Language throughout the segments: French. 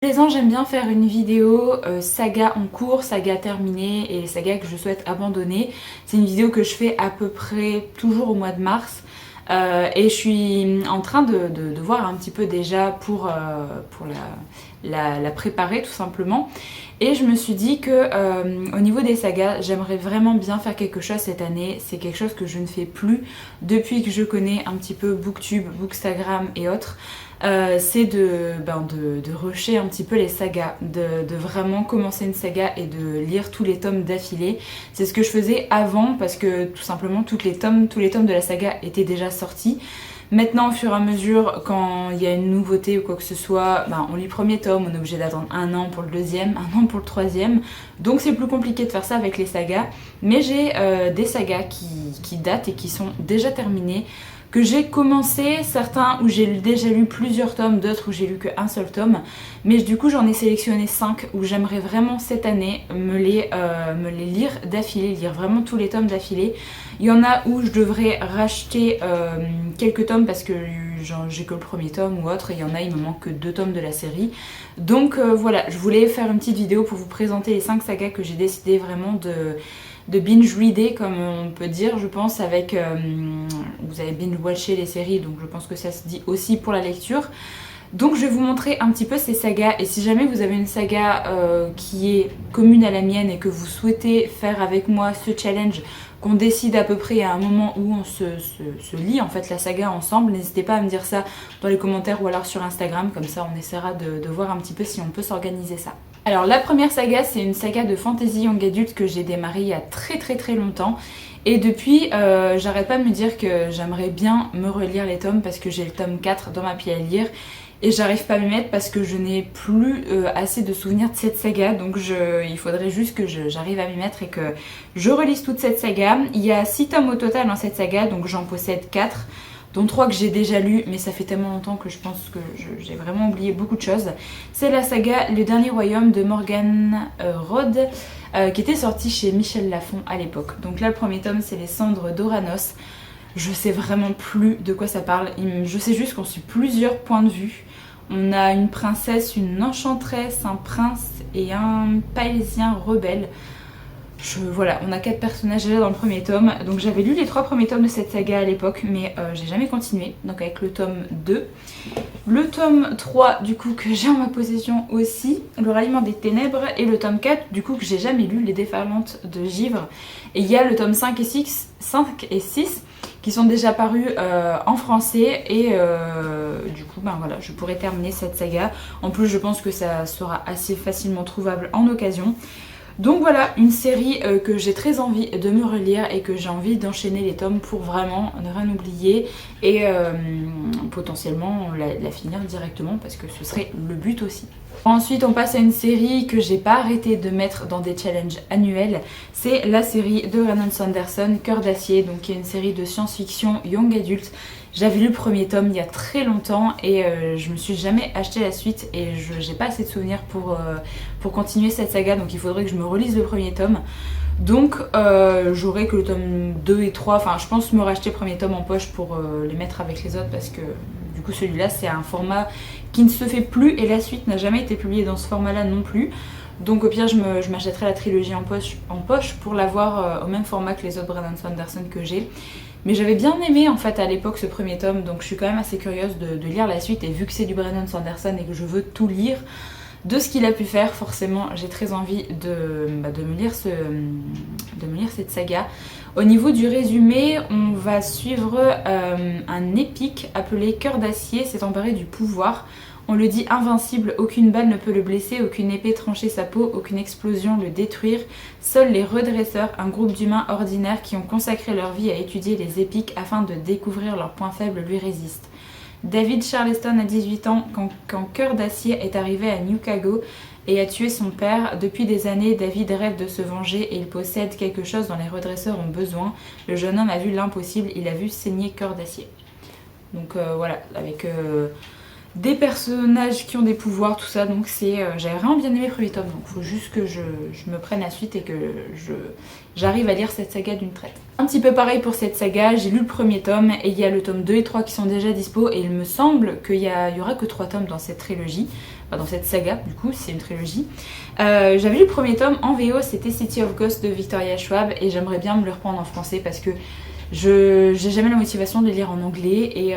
Tous les ans, j'aime bien faire une vidéo saga en cours, saga terminée et saga que je souhaite abandonner. C'est une vidéo que je fais à peu près toujours au mois de mars. Et je suis en train de voir un petit peu déjà pour la préparer tout simplement. Et je me suis dit que au niveau des sagas, j'aimerais vraiment bien faire quelque chose cette année. C'est quelque chose que je ne fais plus depuis que je connais un petit peu Booktube, Bookstagram et autres. C'est de rusher un petit peu les sagas, de vraiment commencer une saga et de lire tous les tomes d'affilée. C'est ce que je faisais avant parce que tout simplement tous les tomes de la saga étaient déjà sortis. Maintenant, au fur et à mesure, quand il y a une nouveauté ou quoi que ce soit, on lit le premier tome, on est obligé d'attendre un an pour le deuxième, un an pour le troisième. Donc c'est plus compliqué de faire ça avec les sagas. Mais j'ai des sagas qui datent et qui sont déjà terminées, que j'ai commencé, certains où j'ai déjà lu plusieurs tomes, d'autres où j'ai lu qu'un seul tome. Mais du coup j'en ai sélectionné 5 où j'aimerais vraiment cette année me les lire d'affilée, lire vraiment tous les tomes d'affilée. Il y en a où je devrais racheter quelques tomes parce que j'ai que le premier tome ou autre, et il y en a, il me manque que 2 tomes de la série. Donc voilà, je voulais faire une petite vidéo pour vous présenter les 5 sagas que j'ai décidé vraiment de binge-reader, comme on peut dire, je pense, avec... vous avez binge-watché les séries, donc je pense que ça se dit aussi pour la lecture. Donc je vais vous montrer un petit peu ces sagas, et si jamais vous avez une saga qui est commune à la mienne et que vous souhaitez faire avec moi ce challenge, qu'on décide à peu près à un moment où on se lit en fait la saga ensemble, n'hésitez pas à me dire ça dans les commentaires ou alors sur Instagram, comme ça on essaiera de voir un petit peu si on peut s'organiser ça. Alors la première saga, c'est une saga de fantasy young adulte que j'ai démarrée il y a très longtemps. Et depuis, j'arrête pas de me dire que j'aimerais bien me relire les tomes parce que j'ai le tome 4 dans ma pile à lire. Et j'arrive pas à m'y mettre parce que je n'ai plus assez de souvenirs de cette saga. Donc il faudrait juste que j'arrive à m'y mettre et que je relise toute cette saga. Il y a 6 tomes au total dans cette saga, donc j'en possède 4. Dont 3 que j'ai déjà lu, mais ça fait tellement longtemps que je pense que j'ai vraiment oublié beaucoup de choses. C'est la saga Le Dernier Royaume de Morgan Rod, qui était sortie chez Michel Lafon à l'époque. Donc là, le premier tome, c'est Les Cendres d'Oranos. Je sais vraiment plus de quoi ça parle. Je sais juste qu'on suit plusieurs points de vue. On a une princesse, une enchanteresse, un prince et un païsien rebelle. Voilà, on a 4 personnages déjà dans le premier tome. Donc j'avais lu les 3 premiers tomes de cette saga à l'époque, mais j'ai jamais continué. Donc avec le tome 2. Le tome 3 du coup que j'ai en ma possession aussi, Le Ralliement des Ténèbres. Et le tome 4 du coup que j'ai jamais lu, Les Déferlantes de Givre. Et il y a le tome 5 et 6 qui sont déjà parus en français. Et du coup voilà, je pourrais terminer cette saga. En plus je pense que ça sera assez facilement trouvable en occasion. Donc voilà, une série que j'ai très envie de me relire et que j'ai envie d'enchaîner les tomes pour vraiment ne rien oublier et potentiellement la finir directement parce que ce serait le but aussi. Ensuite on passe à une série que j'ai pas arrêté de mettre dans des challenges annuels. C'est la série de Brandon Sanderson, Cœur d'acier, donc qui est une série de science-fiction young adulte. J'avais lu le premier tome il y a très longtemps et je me suis jamais acheté la suite et j'ai pas assez de souvenirs pour continuer cette saga, donc il faudrait que je me relise le premier tome. Donc j'aurai que le tome 2 et 3, enfin je pense me racheter le premier tome en poche pour les mettre avec les autres parce que du coup celui-là c'est un format qui ne se fait plus et la suite n'a jamais été publiée dans ce format-là non plus. Donc au pire je m'achèterai la trilogie en poche pour l'avoir au même format que les autres Brandon Sanderson que j'ai. Mais j'avais bien aimé en fait à l'époque ce premier tome, donc je suis quand même assez curieuse de lire la suite. Et vu que c'est du Brandon Sanderson et que je veux tout lire de ce qu'il a pu faire, forcément j'ai très envie de me lire cette saga. Au niveau du résumé, on va suivre un épique appelé Cœur d'acier, s'est emparé du pouvoir. On le dit invincible, aucune balle ne peut le blesser, aucune épée trancher sa peau, aucune explosion le détruire. Seuls les redresseurs, un groupe d'humains ordinaires qui ont consacré leur vie à étudier les épiques afin de découvrir leurs points faibles, lui résistent. David Charleston a 18 ans quand Cœur d'acier est arrivé à Newcago et a tué son père. Depuis des années, David rêve de se venger et il possède quelque chose dont les redresseurs ont besoin. Le jeune homme a vu l'impossible, il a vu saigner Cœur d'acier. Donc voilà, avec... des personnages qui ont des pouvoirs, tout ça, donc j'avais vraiment bien aimé le premier tome, donc il faut juste que je me prenne la suite et que j'arrive à lire cette saga d'une traite. Un petit peu pareil pour cette saga, j'ai lu le premier tome et il y a le tome 2 et 3 qui sont déjà dispo et il me semble qu'il y aura que 3 tomes dans cette trilogie, dans cette saga du coup, c'est une trilogie. J'avais lu le premier tome en VO, c'était City of Ghosts de Victoria Schwab et j'aimerais bien me le reprendre en français parce que j'ai jamais la motivation de le lire en anglais et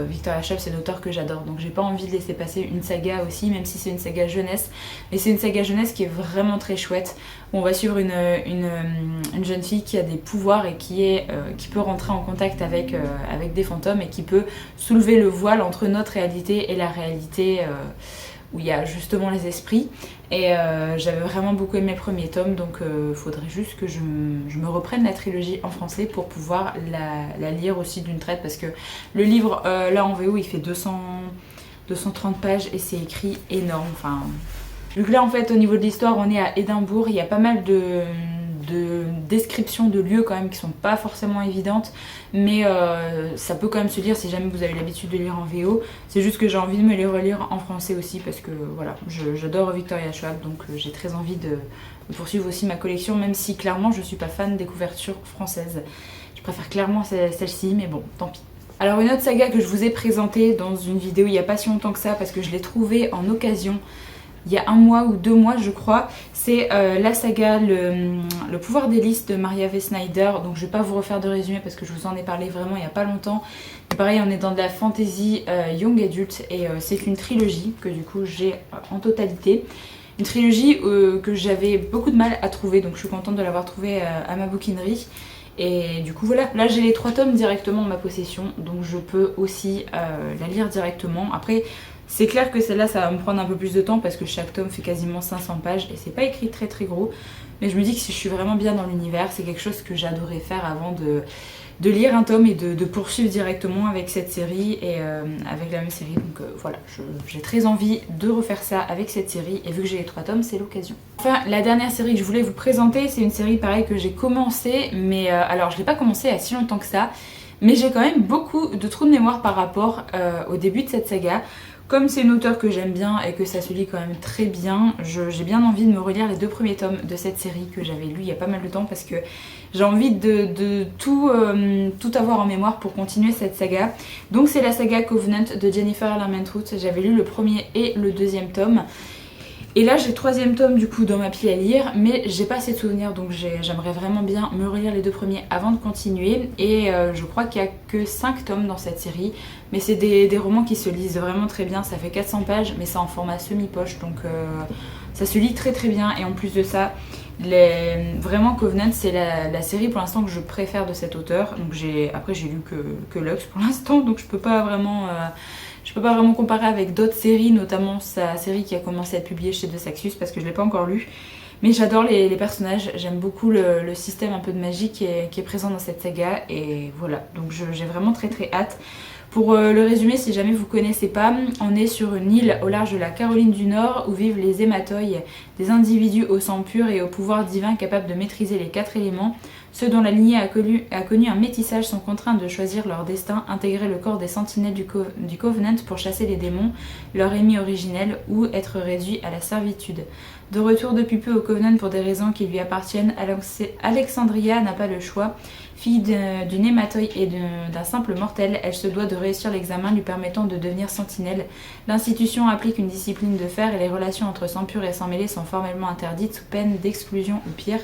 Victoria Schwab c'est une auteure que j'adore, donc j'ai pas envie de laisser passer une saga aussi, même si c'est une saga jeunesse, mais c'est une saga jeunesse qui est vraiment très chouette, où on va suivre une jeune fille qui a des pouvoirs et qui peut rentrer en contact avec des fantômes et qui peut soulever le voile entre notre réalité et la réalité où il y a justement les esprits. Et j'avais vraiment beaucoup aimé le premier tome, donc faudrait juste que je me reprenne la trilogie en français pour pouvoir la lire aussi d'une traite, parce que le livre là en VO il fait 230 pages et c'est écrit énorme. Enfin, vu que là en fait au niveau de l'histoire on est à Édimbourg, il y a pas mal de descriptions de lieux quand même qui sont pas forcément évidentes, mais ça peut quand même se lire si jamais vous avez l'habitude de lire en VO. C'est juste que j'ai envie de me les relire en français aussi parce que voilà, j'adore Victoria Schwab, donc j'ai très envie de poursuivre aussi ma collection, même si clairement je suis pas fan des couvertures françaises. Je préfère clairement celle-ci, mais bon, tant pis. Alors une autre saga que je vous ai présentée dans une vidéo il n'y a pas si longtemps que ça, parce que je l'ai trouvée en occasion il y a 1 mois ou 2 mois je crois, c'est la saga le pouvoir des listes de Maria V. Snyder. Donc je vais pas vous refaire de résumé parce que je vous en ai parlé vraiment il y a pas longtemps. Et pareil, on est dans de la fantasy young adult et c'est une trilogie que du coup j'ai en totalité. Une trilogie que j'avais beaucoup de mal à trouver, donc je suis contente de l'avoir trouvée à ma bouquinerie. Et du coup voilà, là j'ai les 3 tomes directement en ma possession, donc je peux aussi la lire directement. Après c'est clair que celle-là ça va me prendre un peu plus de temps parce que chaque tome fait quasiment 500 pages et c'est pas écrit très très gros. Mais je me dis que si je suis vraiment bien dans l'univers, c'est quelque chose que j'adorais faire avant de lire un tome et de poursuivre directement avec cette série et avec la même série. Donc voilà, j'ai très envie de refaire ça avec cette série et vu que j'ai les 3 tomes, c'est l'occasion. Enfin, la dernière série que je voulais vous présenter, c'est une série pareil que j'ai commencé, mais alors je l'ai pas commencé il y a si longtemps que ça, mais j'ai quand même beaucoup de trous de mémoire par rapport au début de cette saga. Comme c'est une auteure que j'aime bien et que ça se lit quand même très bien, j'ai bien envie de me relire les 2 premiers tomes de cette série que j'avais lu il y a pas mal de temps parce que j'ai envie de tout avoir en mémoire pour continuer cette saga. Donc c'est la saga Covenant de Jennifer Lerman-Truth. J'avais lu le premier et le 2e tome. Et là j'ai le 3e tome du coup dans ma pile à lire, mais j'ai pas assez de souvenirs, donc j'aimerais vraiment bien me relire les 2 premiers avant de continuer. Et je crois qu'il y a que 5 tomes dans cette série, mais c'est des romans qui se lisent vraiment très bien. Ça fait 400 pages mais c'est en format semi-poche, donc ça se lit très très bien. Et en plus de ça, vraiment Covenant c'est la série pour l'instant que je préfère de cet auteur. Donc après j'ai lu que Lux pour l'instant, donc je peux pas vraiment comparer avec d'autres séries, notamment sa série qui a commencé à être publiée chez De Saxus parce que je ne l'ai pas encore lu. Mais j'adore les personnages, j'aime beaucoup le système un peu de magie qui est présent dans cette saga et voilà, donc j'ai vraiment très très hâte. Pour le résumer, si jamais vous connaissez pas, on est sur une île au large de la Caroline du Nord où vivent les hématoïs, des individus au sang pur et au pouvoir divin capables de maîtriser les 4 éléments. Ceux dont la lignée a connu un métissage sont contraints de choisir leur destin, intégrer le corps des sentinelles du Covenant pour chasser les démons, leur ennemi originel, ou être réduits à la servitude. De retour depuis peu au Covenant pour des raisons qui lui appartiennent, Alexandria n'a pas le choix. Fille d'une hématoï et d'un simple mortel, elle se doit de réussir l'examen lui permettant de devenir sentinelle. L'institution applique une discipline de fer et les relations entre sang pur et sang mêlé sont formellement interdites sous peine d'exclusion ou pire.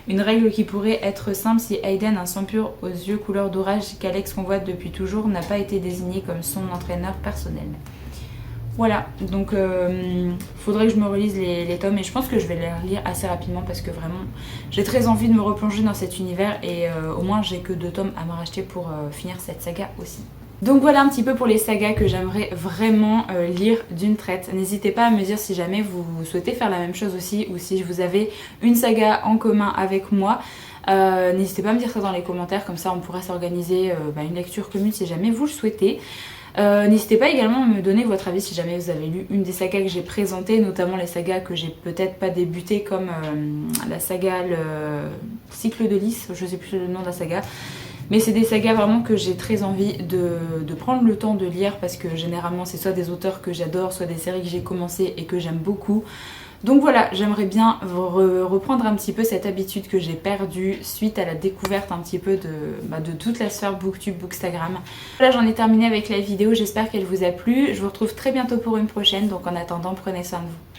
Une règle qui pourrait être simple si Aiden, un sang pur aux yeux couleur d'orage qu'Alex convoite depuis toujours, n'a pas été désigné comme son entraîneur personnel. Voilà, donc faudrait que je me relise les tomes et je pense que je vais les relire assez rapidement parce que vraiment j'ai très envie de me replonger dans cet univers et au moins j'ai que 2 tomes à me racheter pour finir cette saga aussi. Donc voilà un petit peu pour les sagas que j'aimerais vraiment lire d'une traite. N'hésitez pas à me dire si jamais vous souhaitez faire la même chose aussi ou si vous avez une saga en commun avec moi. N'hésitez pas à me dire ça dans les commentaires, comme ça on pourra s'organiser une lecture commune si jamais vous le souhaitez. N'hésitez pas également à me donner votre avis si jamais vous avez lu une des sagas que j'ai présentées, notamment les sagas que j'ai peut-être pas débutées comme la saga le cycle de Lys, je sais plus le nom de la saga. Mais c'est des sagas vraiment que j'ai très envie de prendre le temps de lire parce que généralement c'est soit des auteurs que j'adore, soit des séries que j'ai commencé et que j'aime beaucoup. Donc voilà, j'aimerais bien reprendre un petit peu cette habitude que j'ai perdue suite à la découverte un petit peu de toute la sphère Booktube, Bookstagram. Voilà, j'en ai terminé avec la vidéo, j'espère qu'elle vous a plu. Je vous retrouve très bientôt pour une prochaine, donc en attendant, prenez soin de vous.